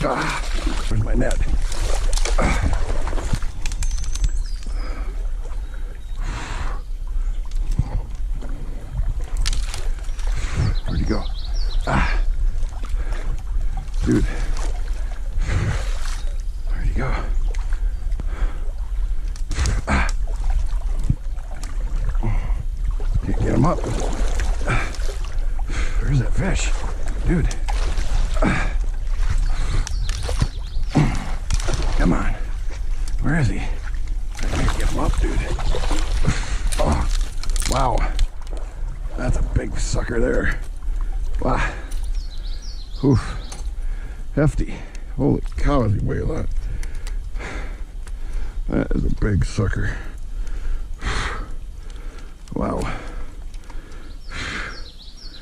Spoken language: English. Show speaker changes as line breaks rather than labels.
Where's my net? Where'd he go? Dude. Where'd he go? Can't get him up. Where's that fish? Dude. Come on. Where is he? I can't get him up, dude. Oh, wow. That's a big sucker there. Wow. Oof. Hefty. Holy cow, does he weigh a lot? That is a big sucker. Wow.